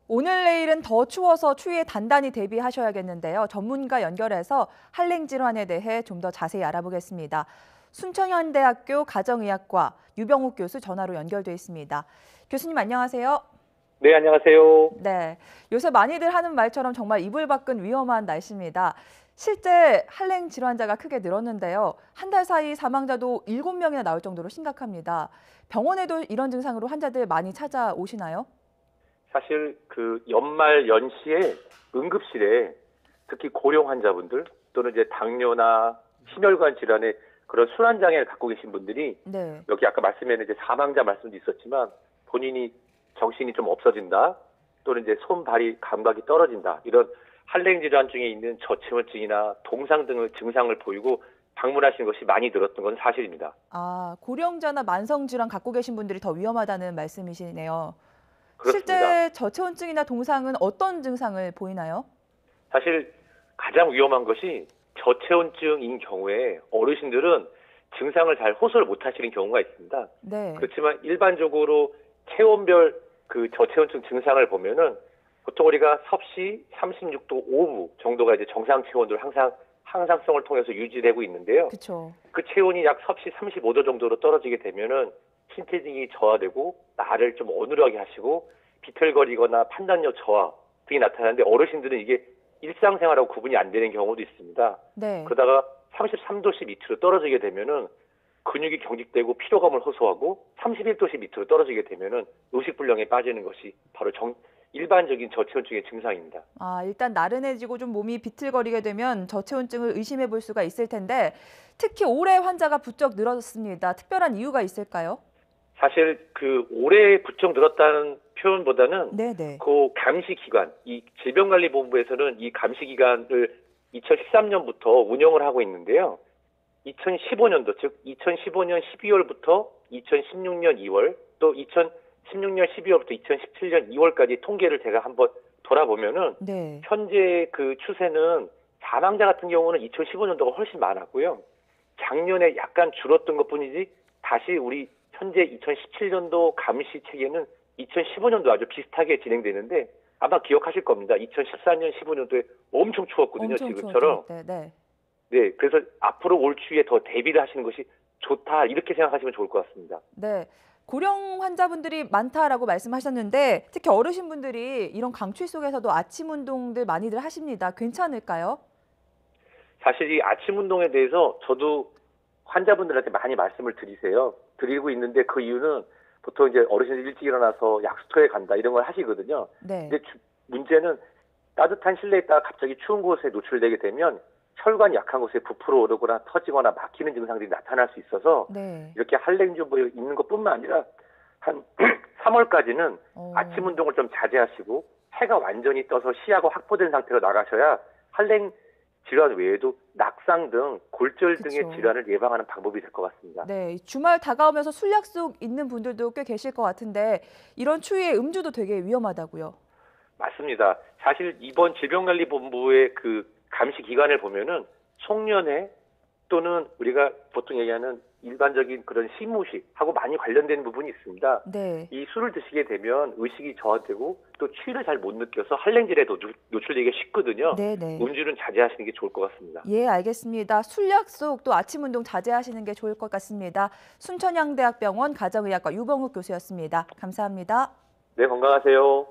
오늘 내일은 더 추워서 추위에 단단히 대비하셔야겠는데요. 전문가 연결해서 한랭 질환에 대해 좀 더 자세히 알아보겠습니다. 순천향대학교 가정의학과 유병욱 교수 전화로 연결돼 있습니다. 교수님 안녕하세요. 네, 안녕하세요. 네, 요새 많이들 하는 말처럼 정말 이불 밖은 위험한 날씨입니다. 실제 한랭 질환자가 크게 늘었는데요. 한 달 사이 사망자도 7명이나 나올 정도로 심각합니다. 병원에도 이런 증상으로 환자들 많이 찾아오시나요? 사실 그 연말 연시에 응급실에 특히 고령 환자분들 또는 이제 당뇨나 심혈관 질환의 그런 순환 장애를 갖고 계신 분들이 네. 여기 아까 말씀에는 이제 사망자 말씀도 있었지만 본인이 정신이 좀 없어진다 또는 이제 손, 발이 감각이 떨어진다 이런 한랭 질환 중에 있는 저체온증이나 동상 등의 증상을 보이고 방문하시는 것이 많이 늘었던 건 사실입니다. 아, 고령자나 만성질환 갖고 계신 분들이 더 위험하다는 말씀이시네요. 그렇습니다. 실제 저체온증이나 동상은 어떤 증상을 보이나요? 사실 가장 위험한 것이 저체온증인 경우에 어르신들은 증상을 잘 호소를 못 하시는 경우가 있습니다. 네. 그렇지만 일반적으로 체온별 그 저체온증 증상을 보면은 보통 우리가 섭씨 36도 5분 정도가 이제 정상 체온으로 항상 항상성을 통해서 유지되고 있는데요. 그렇죠. 그 체온이 약 섭씨 35도 정도로 떨어지게 되면은 신체 등이 저하되고 나를 좀 어눌하게 하시고 비틀거리거나 판단력 저하 등이 나타나는데 어르신들은 이게 일상생활하고 구분이 안 되는 경우도 있습니다. 네. 그러다가 33도씨 밑으로 떨어지게 되면은 근육이 경직되고 피로감을 호소하고 31도씨 밑으로 떨어지게 되면은 의식불량에 빠지는 것이 바로 일반적인 저체온증의 증상입니다. 아, 일단 나른해지고 좀 몸이 비틀거리게 되면 저체온증을 의심해 볼 수가 있을 텐데 특히 올해 환자가 부쩍 늘었습니다. 특별한 이유가 있을까요? 사실 그 올해 부쩍 늘었다는 표현보다는 네네. 그 감시 기간, 이 질병관리본부에서는 이 감시 기간을 2013년부터 운영을 하고 있는데요. 2015년도, 즉 2015년 12월부터 2016년 2월, 또 2016년 12월부터 2017년 2월까지 통계를 제가 한번 돌아보면은 네. 현재 그 추세는 사망자 같은 경우는 2015년도가 훨씬 많았고요. 작년에 약간 줄었던 것뿐이지 다시 우리 현재 2017년도 감시 체계는 2015년도 아주 비슷하게 진행되는데 아마 기억하실 겁니다. 2014년, 15년도에 엄청 추웠거든요. 엄청 지금처럼. 추워질 때. 네. 네, 그래서 앞으로 올 추위에 더 대비를 하시는 것이 좋다 이렇게 생각하시면 좋을 것 같습니다. 네. 고령 환자분들이 많다라고 말씀하셨는데 특히 어르신분들이 이런 강추위 속에서도 아침 운동들 많이들 하십니다. 괜찮을까요? 사실 이 아침 운동에 대해서 저도 환자분들한테 많이 말씀을 드리고 있는데 그 이유는 보통 이제 어르신들 일찍 일어나서 약수터에 간다 이런 걸 하시거든요. 네. 근데 문제는 따뜻한 실내에 있다가 갑자기 추운 곳에 노출되게 되면 혈관이 약한 곳에 부풀어 오르거나 터지거나 막히는 증상들이 나타날 수 있어서 네. 이렇게 한랭주부에 있는 것뿐만 아니라 한 3월까지는 아침 운동을 좀 자제하시고 해가 완전히 떠서 시야가 확보된 상태로 나가셔야 한랭 질환 외에도 낙상 등 골절 그쵸. 등의 질환을 예방하는 방법이 될 것 같습니다. 네. 주말 다가오면서 술 약속 있는 분들도 꽤 계실 것 같은데 이런 추위에 음주도 되게 위험하다고요. 맞습니다. 사실 이번 질병관리본부의 그 감시 기간을 보면은 송년회 또는 우리가 보통 얘기하는 일반적인 그런 시무식하고 많이 관련된 부분이 있습니다. 네. 이 술을 드시게 되면 의식이 저하되고 또 추위를 잘 못 느껴서 한랭질에 노출되기가 쉽거든요. 네네. 음주는 자제하시는 게 좋을 것 같습니다. 예, 알겠습니다. 술 약속 또 아침 운동 자제하시는 게 좋을 것 같습니다. 순천향대학병원 가정의학과 유병욱 교수였습니다. 감사합니다. 네, 건강하세요.